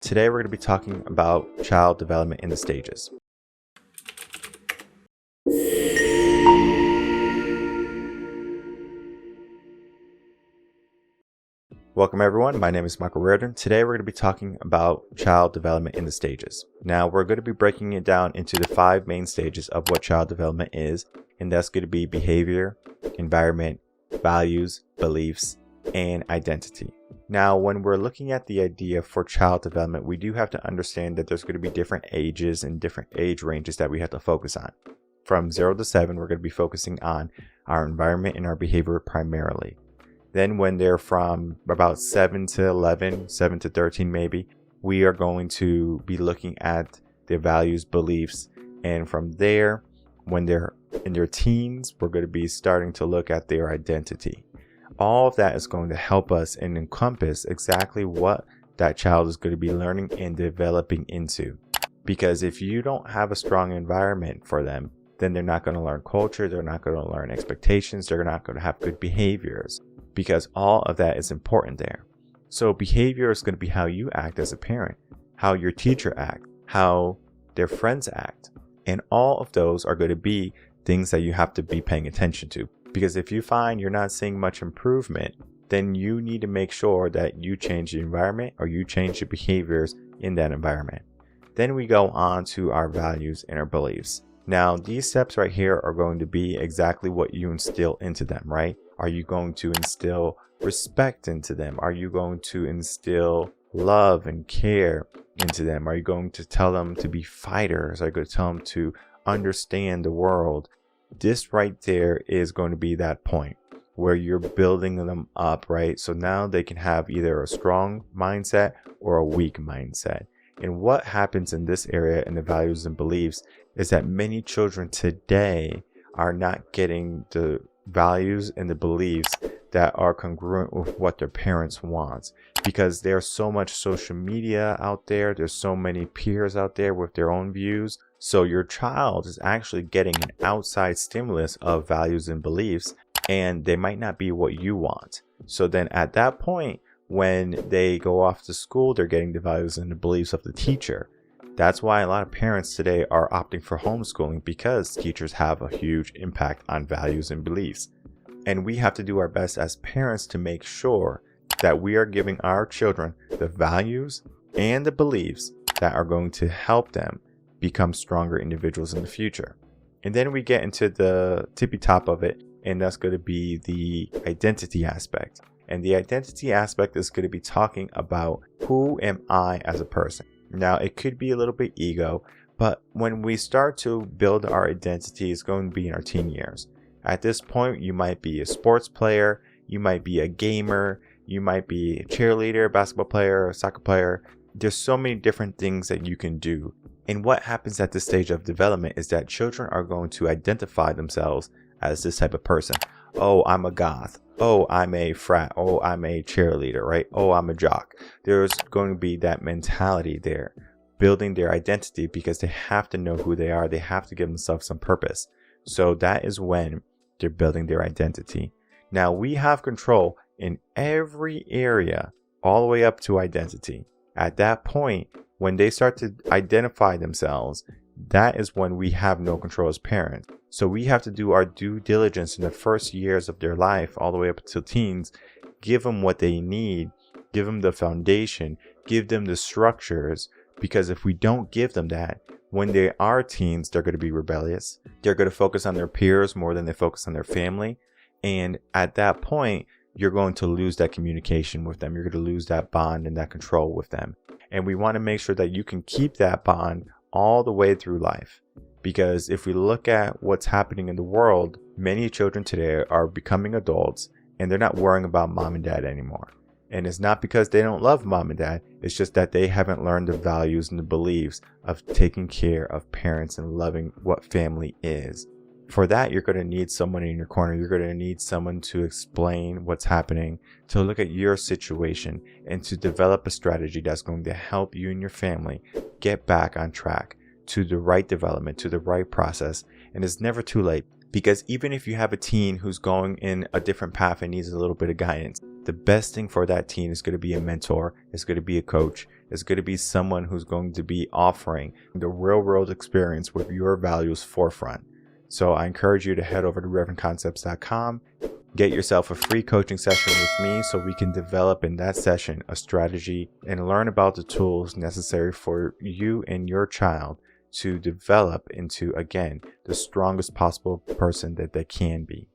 Today we're going to be talking about child development in the stages. Welcome everyone, my name is Michael Reardon. Today we're going to be talking about child development in the stages. Now we're going to be breaking it down into the 5 main stages of what child development is, and that's going to be behavior, environment, values, beliefs, and identity. Now, when we're looking at the idea for child development, we do have to understand that there's going to be different ages and different age ranges that we have to focus on. From 0 to 7, we're going to be focusing on our environment and our behavior primarily. Then when they're from about 7 to 11, 7 to 13 maybe, we are going to be looking at their values, beliefs, and from there, when they're in their teens, we're going to be starting to look at their identity. All of that is going to help us and encompass exactly what that child is going to be learning and developing into. Because if you don't have a strong environment for them, then they're not going to learn culture, they're not going to learn expectations, they're not going to have good behaviors, because all of that is important there. So behavior is going to be how you act as a parent, how your teacher acts, how their friends act. And all of those are going to be things that you have to be paying attention to. Because if you find you're not seeing much improvement, then you need to make sure that you change the environment or you change your behaviors in that environment. Then we go on to our values and our beliefs. Now, these steps right here are going to be exactly what you instill into them, right? Are you going to instill respect into them? Are you going to instill love and care into them? Are you going to tell them to be fighters? Are you going to tell them to understand the world? This right there is going to be that point where you're building them up, right? So now they can have either a strong mindset or a weak mindset. And what happens in this area in the values and beliefs is that many children today are not getting the values and the beliefs that are congruent with what their parents want, because there's so much social media out there, there's so many peers out there with their own views. So your child is actually getting an outside stimulus of values and beliefs, and they might not be what you want. So then at that point, when they go off to school, they're getting the values and the beliefs of the teacher. That's why a lot of parents today are opting for homeschooling, because teachers have a huge impact on values and beliefs. And we have to do our best as parents to make sure that we are giving our children the values and the beliefs that are going to help them become stronger individuals in the future. And then we get into the tippy top of it, and that's going to be the identity aspect. And the identity aspect is going to be talking about, who am I as a person? Now, it could be a little bit ego, but when we start to build our identity, it's going to be in our teen years. At this point, you might be a sports player, you might be a gamer, you might be a cheerleader, basketball player, a soccer player. There's so many different things that you can do. And what happens at this stage of development is that children are going to identify themselves as this type of person. Oh, I'm a goth. Oh, I'm a frat. Oh, I'm a cheerleader, right? Oh, I'm a jock. There's going to be that mentality there, building their identity, because they have to know who they are. They have to give themselves some purpose. So that is when they're building their identity. Now, we have control in every area all the way up to identity. At that point, when they start to identify themselves, that is when we have no control as parents. So we have to do our due diligence in the first years of their life, all the way up until teens, give them what they need, give them the foundation, give them the structures, because if we don't give them that, when they are teens, they're going to be rebellious. They're going to focus on their peers more than they focus on their family. And at that point, you're going to lose that communication with them. You're going to lose that bond and that control with them. And we want to make sure that you can keep that bond all the way through life. Because if we look at what's happening in the world, many children today are becoming adults and they're not worrying about mom and dad anymore. And it's not because they don't love mom and dad. It's just that they haven't learned the values and the beliefs of taking care of parents and loving what family is. For that, you're going to need someone in your corner. You're going to need someone to explain what's happening, to look at your situation, and to develop a strategy that's going to help you and your family get back on track to the right development, to the right process. And it's never too late. Because even if you have a teen who's going in a different path and needs a little bit of guidance, the best thing for that teen is going to be a mentor, is going to be a coach, is going to be someone who's going to be offering the real world experience with your values forefront. So I encourage you to head over to reverendconcepts.com, get yourself a free coaching session with me so we can develop in that session a strategy and learn about the tools necessary for you and your child to develop into, again, the strongest possible person that they can be.